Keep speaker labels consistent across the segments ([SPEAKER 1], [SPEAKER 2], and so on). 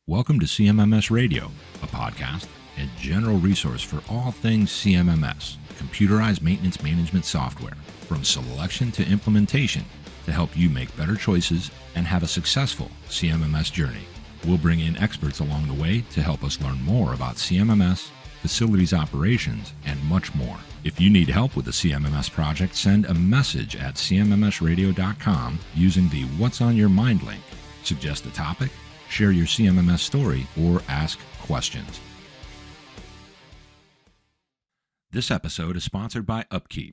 [SPEAKER 1] Welcome to CMMS Radio, a podcast and general resource for all things CMMS, computerized maintenance management software, from selection to implementation to help you make better choices and have a successful CMMS journey. We'll bring in experts along the way to help us learn more about CMMS, facilities operations, and much more. If you need help with the CMMS project, send a message at CMMSradio.com using the What's on Your Mind link. Suggest a topic, share your CMMS story, or ask questions. This episode is sponsored by UpKeep,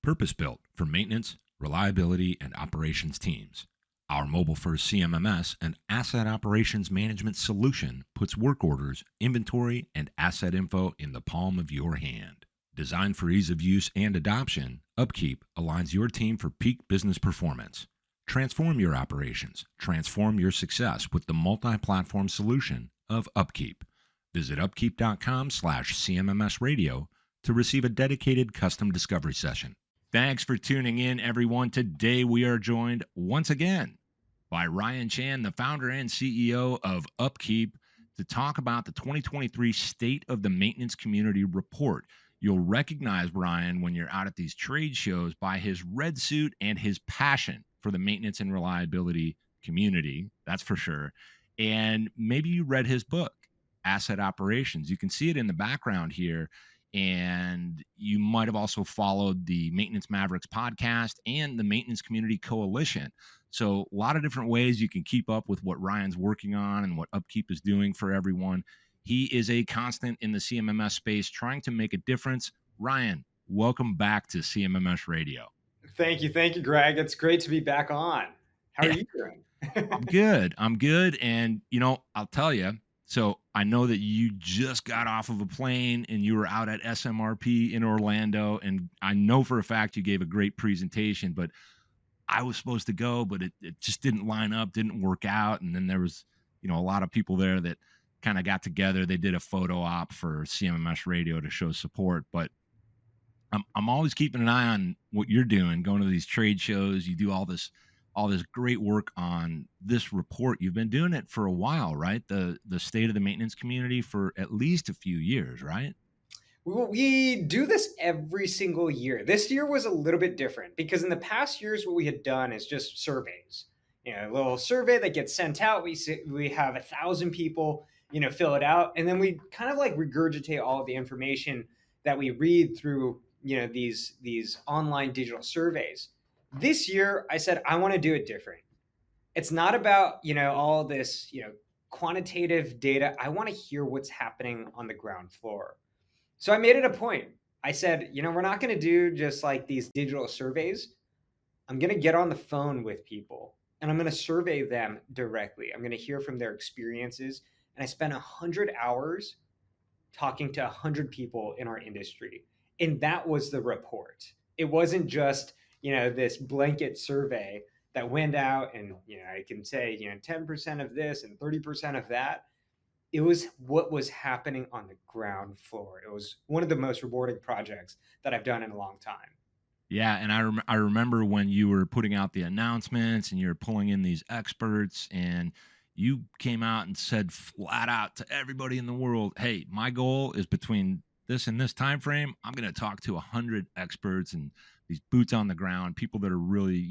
[SPEAKER 1] purpose-built for maintenance, reliability, and operations teams. Our mobile-first CMMS and asset operations management solution puts work orders, inventory, and asset info in the palm of your hand. Designed for ease of use and adoption, UpKeep aligns your team for peak business performance. Transform your operations, transform your success with the multi-platform solution of UpKeep. Visit upkeep.com/CMMSradio to receive a dedicated custom discovery session. Thanks for tuning in, everyone. Today we are joined once again by Ryan Chan, the founder and CEO of UpKeep, to talk about the 2023 State of the Maintenance Community Report. You'll recognize Ryan when you're out at these trade shows by his red suit and his passion for the maintenance and reliability community, that's for sure. And maybe you read his book, Asset Operations. You can see it in the background here. And you might have also followed the Maintenance Mavericks podcast and the Maintenance Community Coalition. So a lot of different ways you can keep up with what Ryan's working on and what UpKeep is doing for everyone. He is a constant in the CMMS space, trying to make a difference. Ryan, welcome back to CMMS Radio.
[SPEAKER 2] Thank you, Greg. It's great to be back on. How are you doing?
[SPEAKER 1] I'm good. And, I'll tell you, so I know that you just got off of a plane and you were out at SMRP in Orlando. And I know for a fact you gave a great presentation, but I was supposed to go, but it just didn't line up, didn't work out. And then there was, a lot of people there that kind of got together. They did a photo op for CMMS Radio to show support, but I'm always keeping an eye on what you're doing, going to these trade shows. You do all this great work on this report. You've been doing it for a while, right? The state of the maintenance community for at least a few years, right?
[SPEAKER 2] We do this every single year. This year was a little bit different because in the past years, what we had done is just surveys. A little survey that gets sent out. We have 1,000 people, fill it out, and then we kind of like regurgitate all of the information that we read through, these online digital surveys. This year, I said, I want to do it different. It's not about, all this, quantitative data. I want to hear what's happening on the ground floor. So I made it a point. I said, we're not going to do just like these digital surveys. I'm going to get on the phone with people and I'm going to survey them directly. I'm going to hear from their experiences. And I spent 100 hours talking to 100 people in our industry. And that was the report. It wasn't just, this blanket survey that went out and, I can say, 10% of this and 30% of that. It was what was happening on the ground floor. It was one of the most rewarding projects that I've done in a long time.
[SPEAKER 1] Yeah, and I remember when you were putting out the announcements and you were pulling in these experts and you came out and said flat out to everybody in the world, hey, my goal is between this and this time frame, I'm going to talk to 100 experts and these boots on the ground, people that are really,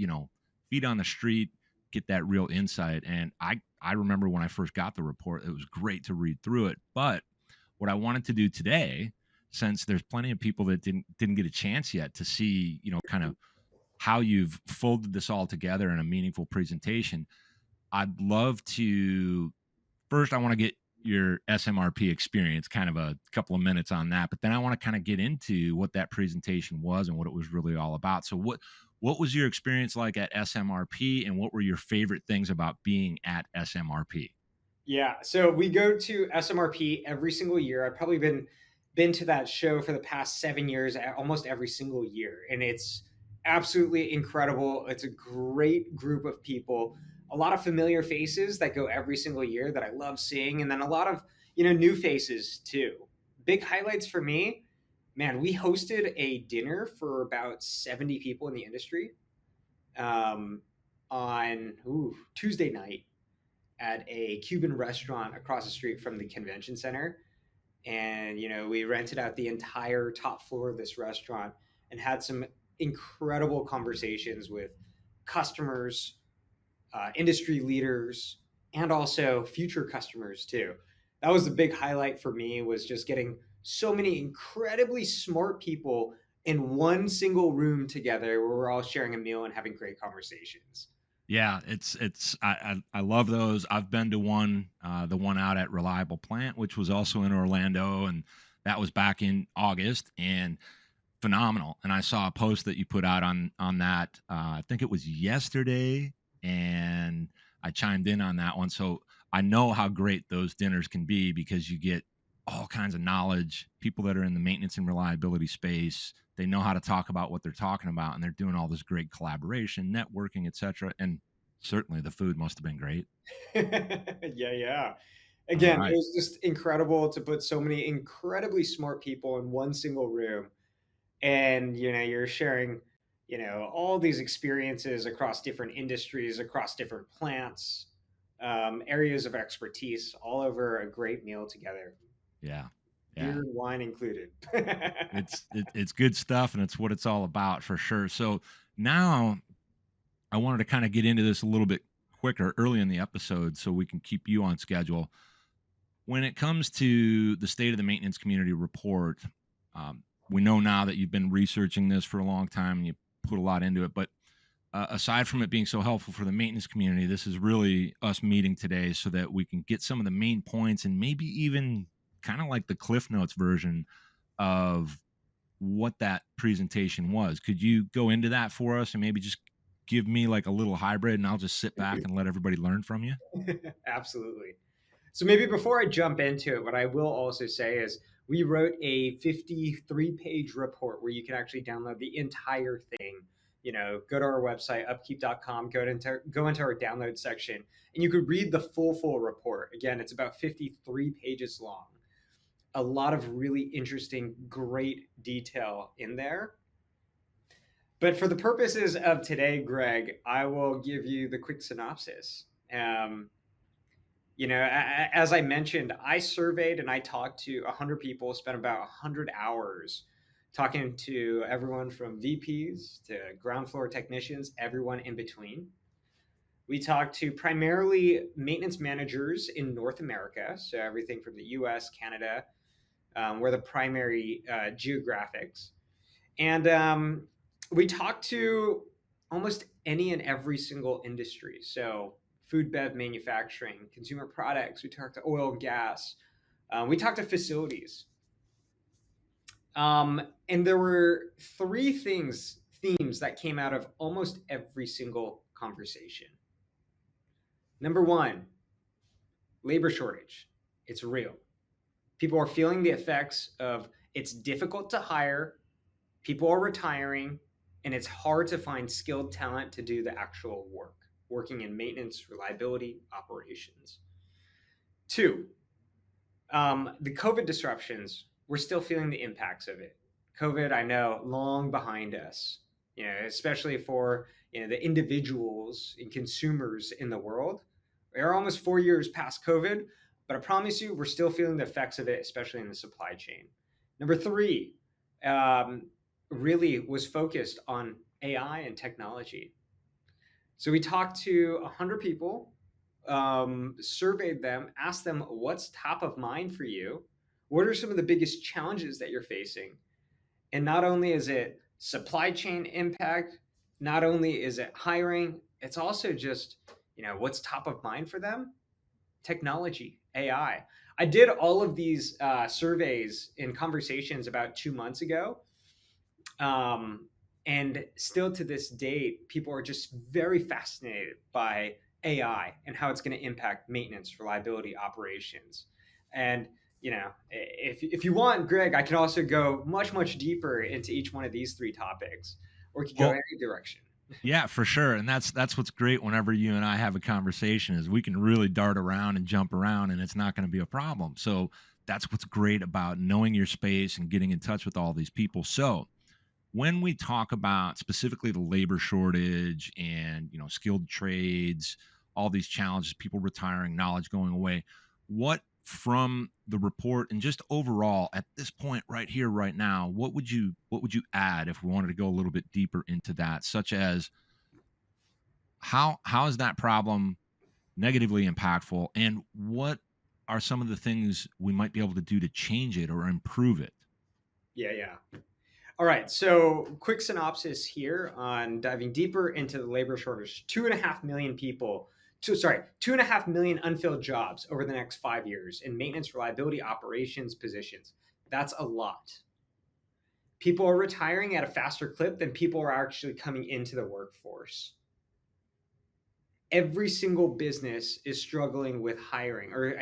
[SPEAKER 1] feet on the street, get that real insight. And I remember when I first got the report, it was great to read through it. But what I wanted to do today, since there's plenty of people that didn't get a chance yet to see, kind of how you've folded this all together in a meaningful presentation, I'd love to, first, I want to get your SMRP experience, kind of a couple of minutes on that, but then I want to kind of get into what that presentation was and what it was really all about. So what was your experience like at SMRP and what were your favorite things about being at SMRP?
[SPEAKER 2] Yeah, so we go to SMRP every single year. I've probably been to that show for the past 7 years, almost every single year. And it's absolutely incredible. It's a great group of people, a lot of familiar faces that go every single year that I love seeing. And then a lot of, new faces too. Big highlights for me, man, we hosted a dinner for about 70 people in the industry on Tuesday night. at a Cuban restaurant across the street from the convention center. And, we rented out the entire top floor of this restaurant and had some incredible conversations with customers, industry leaders, and also future customers too. That was the big highlight for me, was just getting so many incredibly smart people in one single room together where we're all sharing a meal and having great conversations.
[SPEAKER 1] Yeah, I love those. I've been to one, the one out at Reliable Plant, which was also in Orlando, and that was back in August, and phenomenal. And I saw a post that you put out on that. I think it was yesterday, and I chimed in on that one. So I know how great those dinners can be because you get all kinds of knowledge. People that are in the maintenance and reliability space, they know how to talk about what they're talking about, and they're doing all this great collaboration, networking, etc. And certainly the food must have been great.
[SPEAKER 2] Yeah.
[SPEAKER 1] All
[SPEAKER 2] Again, it
[SPEAKER 1] right.
[SPEAKER 2] was just incredible to put so many incredibly smart people in one single room. And, you're sharing, all these experiences across different industries, across different plants, areas of expertise, all over a great meal together,
[SPEAKER 1] Yeah.
[SPEAKER 2] beer
[SPEAKER 1] Yeah.
[SPEAKER 2] and wine included.
[SPEAKER 1] It's good stuff, and it's what it's all about for sure. So now I wanted to kind of get into this a little bit quicker early in the episode so we can keep you on schedule. When it comes to the State of the Maintenance Community report, we know now that you've been researching this for a long time and you put a lot into it. But aside from it being so helpful for the maintenance community, this is really us meeting today so that we can get some of the main points and maybe even kind of like the Cliff Notes version of what that presentation was. Could you go into that for us and maybe just give me like a little hybrid and I'll just sit back and let everybody learn from you?
[SPEAKER 2] Absolutely. So maybe before I jump into it, what I will also say is we wrote a 53-page report where you can actually download the entire thing. Go to our website, upkeep.com, go into our download section, and you could read the full report. Again, it's about 53 pages long. A lot of really interesting, great detail in there. But for the purposes of today, Greg, I will give you the quick synopsis. As I mentioned, I surveyed and I talked to 100 people, spent about 100 hours talking to everyone from VPs to ground floor technicians, everyone in between. We talked to primarily maintenance managers in North America, so everything from the US, Canada, were the primary geographics. And we talked to almost any and every single industry. So food, bev, manufacturing, consumer products. We talked to oil and gas. We talked to facilities. And there were three themes that came out of almost every single conversation. Number one, labor shortage. It's real. People are feeling the effects of it's difficult to hire, people are retiring, and it's hard to find skilled talent to do the actual work, working in maintenance, reliability, operations. Two, the COVID disruptions, we're still feeling the impacts of it. COVID, I know, long behind us, especially for the individuals and consumers in the world. We're almost 4 years past COVID, but I promise you, we're still feeling the effects of it, especially in the supply chain. Number three, really was focused on AI and technology. So we talked to 100 people, surveyed them, asked them what's top of mind for you, what are some of the biggest challenges that you're facing, and not only is it supply chain impact, not only is it hiring, it's also just what's top of mind for them, technology, AI. I did all of these surveys and conversations about 2 months ago. And still to this date, people are just very fascinated by AI and how it's going to impact maintenance, reliability, operations. And if you want, Greg, I can also go much deeper into each one of these three topics, or we could go
[SPEAKER 1] Well,
[SPEAKER 2] any direction.
[SPEAKER 1] yeah, for sure. And that's what's great whenever you and I have a conversation is we can really dart around and jump around and it's not going to be a problem. So that's what's great about knowing your space and getting in touch with all these people. So when we talk about specifically the labor shortage and skilled trades, all these challenges, people retiring, knowledge going away. What from the report and just overall at this point right here right now, what would you add if we wanted to go a little bit deeper into that, such as how is that problem negatively impactful, and what are some of the things we might be able to do to change it or improve it?
[SPEAKER 2] Yeah, yeah. All right, so quick synopsis here on diving deeper into the labor shortage. 2.5 million people, 2.5 million unfilled jobs over the next 5 years in maintenance, reliability, operations positions. That's a lot. People are retiring at a faster clip than people are actually coming into the workforce. Every single business is struggling with hiring, or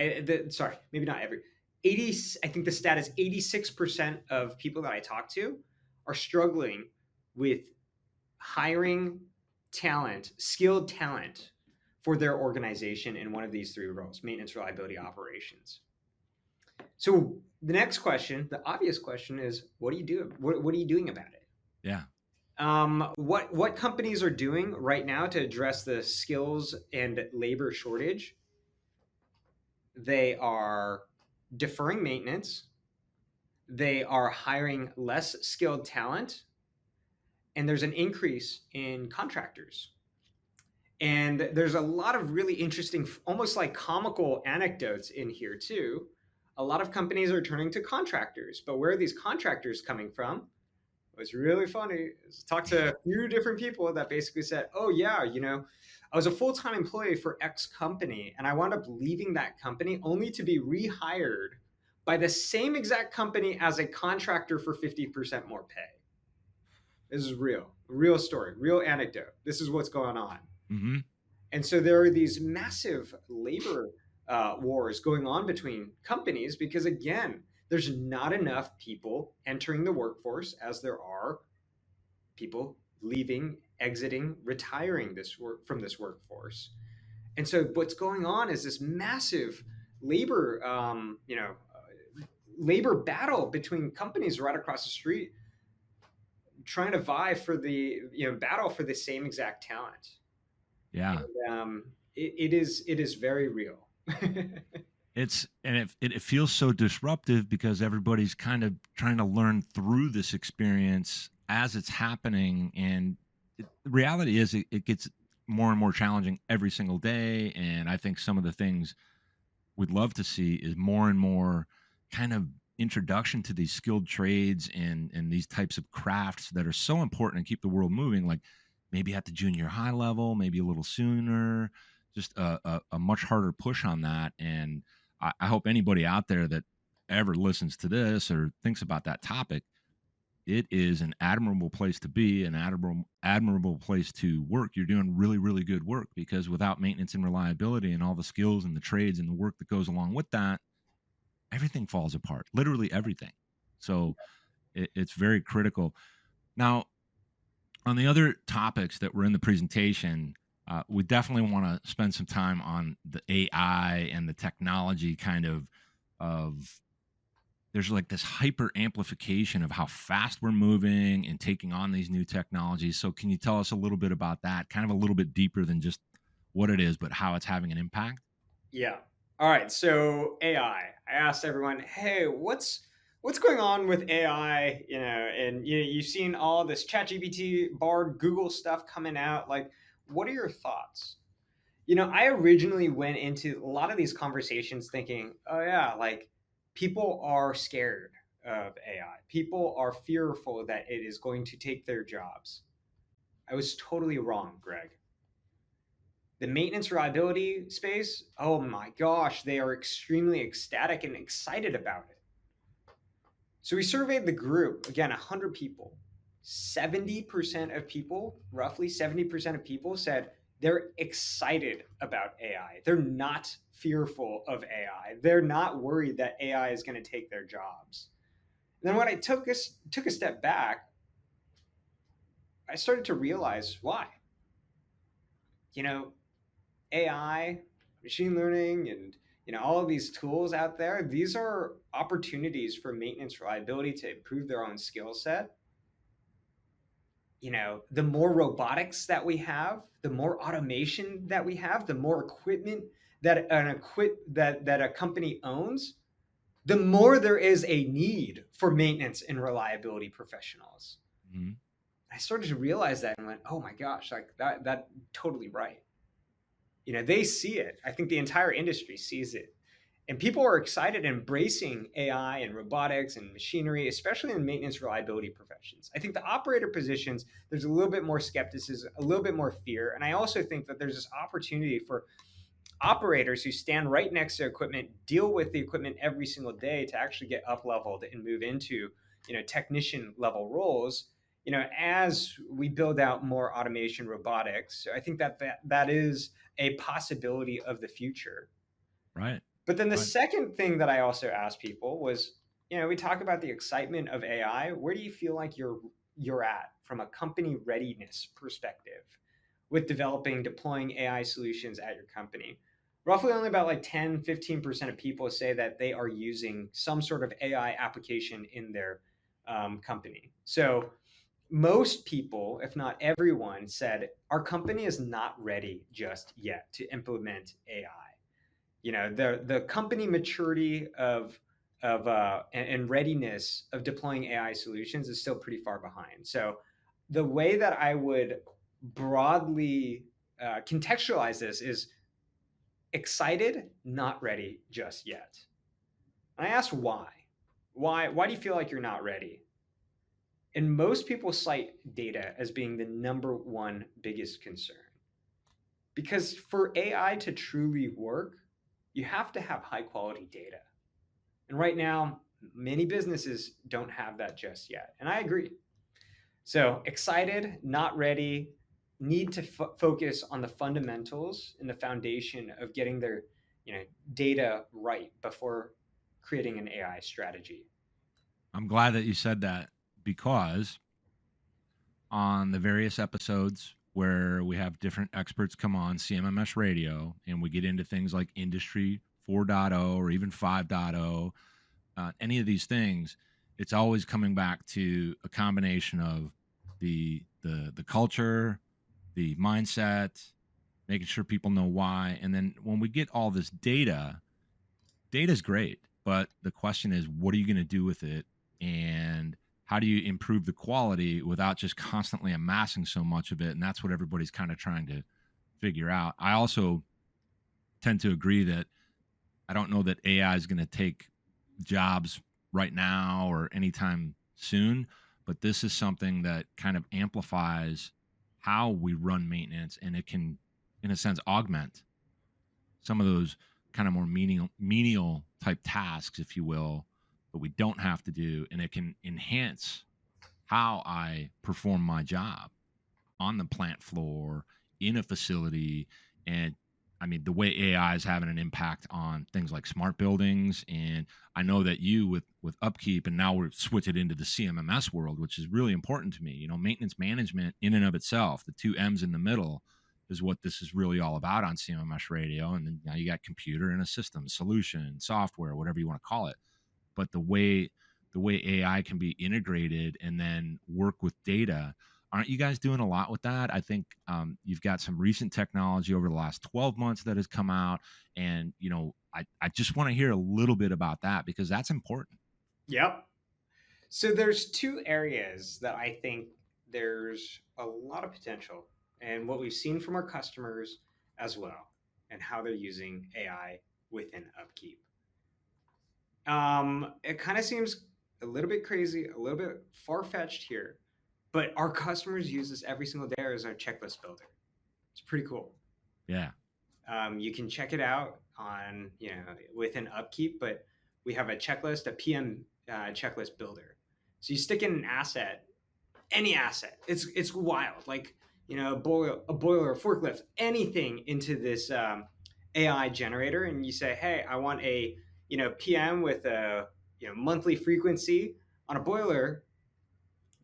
[SPEAKER 2] sorry, maybe not every. 80, I think the stat is 86% of people that I talk to are struggling with hiring talent, skilled talent for their organization in one of these three roles: maintenance, reliability, operations. So the next question, the obvious question is, what do you do? What are you doing about it?
[SPEAKER 1] Yeah.
[SPEAKER 2] What companies are doing right now to address the skills and labor shortage? They are deferring maintenance. They are hiring less skilled talent, and there's an increase in contractors. And there's a lot of really interesting, almost like comical anecdotes in here too. A lot of companies are turning to contractors, but where are these contractors coming from? What's really funny is talk to a few different people that basically said, "Oh yeah, I was a full-time employee for X company, and I wound up leaving that company only to be rehired by the same exact company as a contractor for 50% more pay." This is real story, real anecdote. This is what's going on.
[SPEAKER 1] Hmm.
[SPEAKER 2] And so there are these massive labor wars going on between companies because, again, there's not enough people entering the workforce as there are people leaving, exiting, retiring from this workforce. And so what's going on is this massive labor, labor battle between companies right across the street, trying to vie for battle for the same exact talent.
[SPEAKER 1] Yeah.
[SPEAKER 2] And it is very real.
[SPEAKER 1] It feels so disruptive because everybody's kind of trying to learn through this experience as it's happening, and the reality is it gets more and more challenging every single day. And I think some of the things we'd love to see is more and more kind of introduction to these skilled trades and these types of crafts that are so important and keep the world moving, like maybe at the junior high level, maybe a little sooner, just a much harder push on that. And I hope anybody out there that ever listens to this or thinks about that topic, it is an admirable place to be, an admirable place to work. You're doing really, really good work, because without maintenance and reliability and all the skills and the trades and the work that goes along with that, everything falls apart, literally everything. So it's very critical. Now, on the other topics that were in the presentation, we definitely want to spend some time on the AI and the technology kind of there's like this hyper amplification of how fast we're moving and taking on these new technologies. So can you tell us a little bit about that, kind of a little bit deeper than just what it is, but how it's having an impact?
[SPEAKER 2] Yeah. All right. So AI. I asked everyone, hey, what's going on with AI? And you've seen all this ChatGPT, Bard, Google stuff coming out. Like, what are your thoughts? I originally went into a lot of these conversations thinking, oh yeah, like people are scared of AI. People are fearful that it is going to take their jobs. I was totally wrong, Greg. The maintenance reliability space, oh my gosh, they are extremely ecstatic and excited about it. So we surveyed the group, again, 100 people. 70% of people, roughly 70% of people said they're excited about AI. They're not fearful of AI. They're not worried that AI is going to take their jobs. And then when I took a step back, I started to realize why. You know, AI, machine learning, and all of these tools out there, these are opportunities for maintenance reliability to improve their own skill set. the more robotics that we have, the more automation that we have, the more equipment that a company owns, the more there is a need for maintenance and reliability professionals.
[SPEAKER 1] Mhm.
[SPEAKER 2] I started to realize that and went, oh my gosh, like that totally right. They see it. I think the entire industry sees it. And people are excited and embracing AI and robotics and machinery, especially in maintenance reliability professions. I think the operator positions, there's a little bit more skepticism, a little bit more fear. And I also think that there's this opportunity for operators who stand right next to equipment, deal with the equipment every single day to actually get up leveled and move into, technician level roles. As we build out more automation robotics, I think that is a possibility of the future.
[SPEAKER 1] Right.
[SPEAKER 2] But then the
[SPEAKER 1] Right.
[SPEAKER 2] second thing that I also asked people was, we talk about the excitement of AI. Where do you feel like you're at from a company readiness perspective with deploying AI solutions at your company? Roughly only about like 10-15% of people say that they are using some sort of AI application in their company. So most people, if not everyone, said our company is not ready just yet to implement AI. The company maturity and readiness of deploying AI solutions is still pretty far behind. So the way that I would broadly contextualize this is excited, not ready just yet. And I asked why. Why do you feel like you're not ready? And most people cite data as being the number one biggest concern. Because for AI to truly work, you have to have high quality data. And right now, many businesses don't have that just yet. And I agree. So excited, not ready, need to focus on the fundamentals and the foundation of getting their data right before creating an AI strategy.
[SPEAKER 1] I'm glad that you said that because on the various episodes where we have different experts come on CMMS radio and we get into things like industry 4.0 or even 5.0, any of these things, it's always coming back to a combination of the culture, the mindset, making sure people know why. And then when we get all this data is great, but the question is, what are you going to do with it? And how do you improve the quality without just constantly amassing so much of it? And that's what everybody's kind of trying to figure out. I also tend to agree that I don't know that AI is going to take jobs right now or anytime soon, but this is something that kind of amplifies how we run maintenance, and it can, in a sense, augment some of those kind of more menial type tasks, if you will, that we don't have to do, and it can enhance how I perform my job on the plant floor, in a facility. And I mean, the way AI is having an impact on things like smart buildings. And I know that you with upkeep, and now we're switching into the CMMS world, which is really important to me. Maintenance management in and of itself, the two M's in the middle, is what this is really all about on CMMS radio. And then now you got computer and a system, solution, software, whatever you want to call it. But the way AI can be integrated and then work with data, aren't you guys doing a lot with that? I think you've got some recent technology over the last 12 months that has come out. And, I just want to hear a little bit about that because that's important.
[SPEAKER 2] Yep. So there's two areas that I think there's a lot of potential, and what we've seen from our customers as well, and how they're using AI within upkeep. It kind of seems a little bit crazy, a little bit far fetched here, but our customers use this every single day as our checklist builder. It's pretty cool.
[SPEAKER 1] Yeah.
[SPEAKER 2] You can check it out on within upkeep, but we have a checklist, a PM checklist builder. So you stick in an asset, any asset. It's wild, like a boiler, a forklift, anything into this AI generator, and you say, hey, I want a PM with a monthly frequency on a boiler.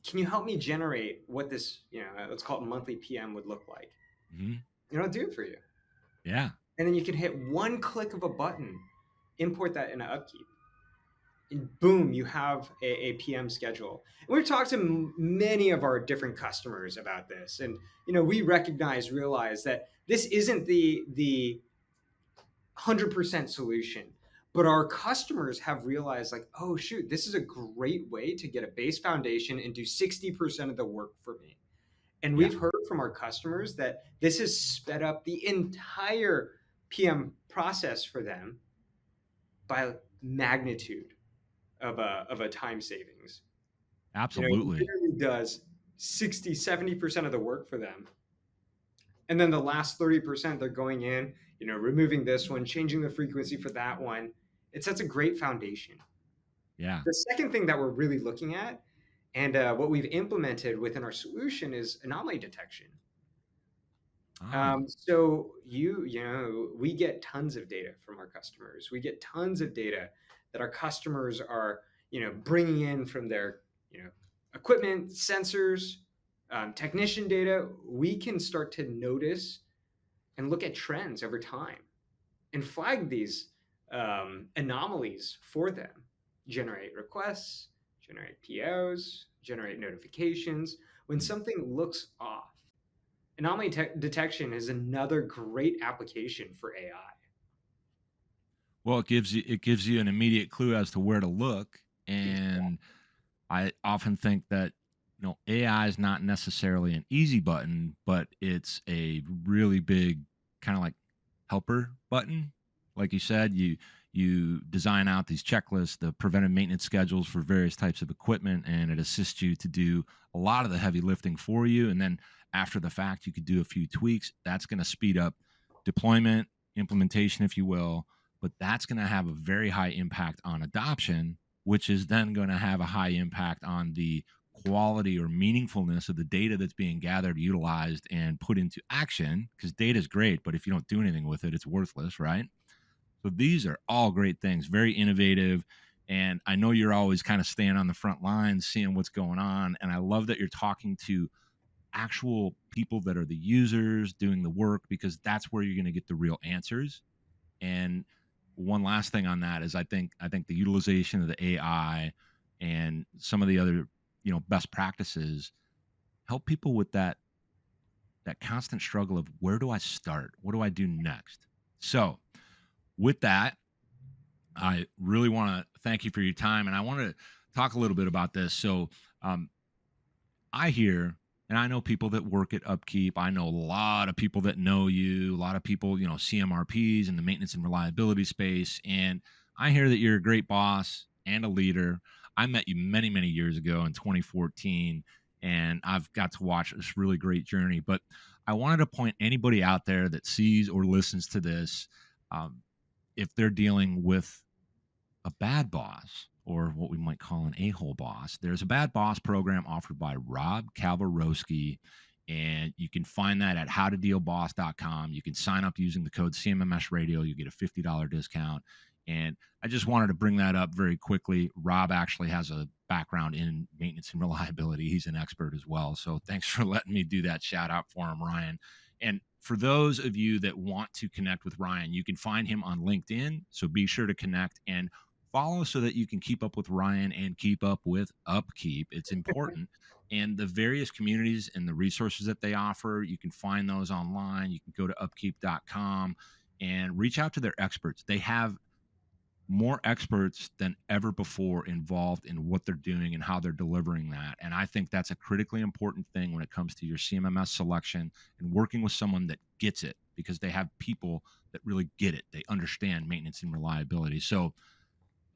[SPEAKER 2] Can you help me generate what this let's call it monthly PM would look like?
[SPEAKER 1] Hmm.
[SPEAKER 2] I'll do it for you.
[SPEAKER 1] Yeah.
[SPEAKER 2] And then you can hit one click of a button, import that into upkeep. and boom, you have a PM schedule. And we've talked to many of our different customers about this, and we realize that this isn't the 100% solution, but our customers have realized, like, oh shoot, this is a great way to get a base foundation and do 60% of the work for me. And
[SPEAKER 1] Yeah,
[SPEAKER 2] we've heard from our customers that this has sped up the entire PM process for them by magnitude of a time savings. It
[SPEAKER 1] absolutely.
[SPEAKER 2] literally does 60-70% of the work for them. And then the last 30%, they're going in, removing this one, changing the frequency for that one. It sets a great foundation.
[SPEAKER 1] Yeah.
[SPEAKER 2] The second thing that we're really looking at, and what we've implemented within our solution, is anomaly detection.
[SPEAKER 1] Oh,
[SPEAKER 2] So we get tons of data from our customers. We get tons of data that our customers are, bringing in from their, equipment, sensors, technician data. We can start to notice and look at trends over time and flag these anomalies for them. Generate requests, generate POs, generate notifications when something looks off. Anomaly detection is another great application for AI.
[SPEAKER 1] well, it gives you an immediate clue as to where to look, and I often think that AI is not necessarily an easy button, but it's a really big kind of like helper button. Like you said, you design out these checklists, the preventive maintenance schedules for various types of equipment, and it assists you to do a lot of the heavy lifting for you. And then after the fact, you could do a few tweaks. That's going to speed up deployment, implementation, if you will. But that's going to have a very high impact on adoption, which is then going to have a high impact on the quality or meaningfulness of the data that's being gathered, utilized, and put into action. Because data is great, but if you don't do anything with it, it's worthless, right? So these are all great things, very innovative. And I know you're always kind of staying on the front lines, seeing what's going on. And I love that you're talking to actual people that are the users doing the work, because that's where you're going to get the real answers. And one last thing on that is I think the utilization of the AI and some of the other best practices help people with that constant struggle of, where do I start? What do I do next? So with that, I really want to thank you for your time, and I want to talk a little bit about this. So I hear, and I know people that work at UpKeep. I know a lot of people that know you, a lot of people, CMRPs in the maintenance and reliability space. And I hear that you're a great boss and a leader. I met you many, many years ago in 2014, and I've got to watch this really great journey. But I wanted to point anybody out there that sees or listens to this, if they're dealing with a bad boss, or what we might call an a-hole boss, there's a bad boss program offered by Rob Kalwarowski, and you can find that at howtodealboss.com. You can sign up using the code CMMSradio. You get a $50 discount. And I just wanted to bring that up very quickly. Rob actually has a background in maintenance and reliability. He's an expert as well. So thanks for letting me do that shout out for him, Ryan. And for those of you that want to connect with Ryan, you can find him on LinkedIn. So be sure to connect and follow so that you can keep up with Ryan and keep up with UpKeep. It's important. And the various communities and the resources that they offer, you can find those online. You can go to upkeep.com and reach out to their experts. They have more experts than ever before involved in what they're doing and how they're delivering that. And I think that's a critically important thing when it comes to your CMMS selection and working with someone that gets it, because they have people that really get it. They understand maintenance and reliability. So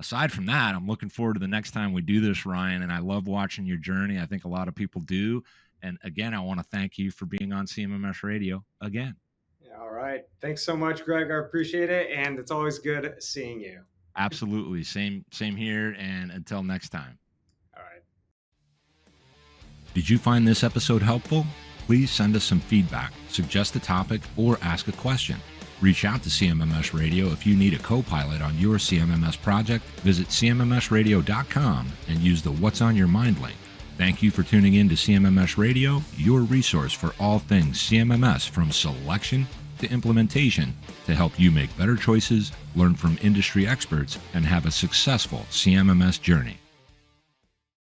[SPEAKER 1] aside from that, I'm looking forward to the next time we do this, Ryan, and I love watching your journey. I think a lot of people do. And again, I want to thank you for being on CMMS Radio again.
[SPEAKER 2] Yeah, all right. Thanks so much, Greg. I appreciate it. And it's always good seeing you.
[SPEAKER 1] Absolutely. Same here. And until next time.
[SPEAKER 2] All right.
[SPEAKER 1] Did you find this episode helpful? Please send us some feedback, suggest a topic, or ask a question. Reach out to CMMS Radio if you need a co-pilot on your CMMS project. Visit CMMSradio.com and use the What's on Your Mind link. Thank you for tuning in to CMMS Radio, your resource for all things CMMS, from selection to implementation to help you make better choices, learn from industry experts, and have a successful CMMS journey.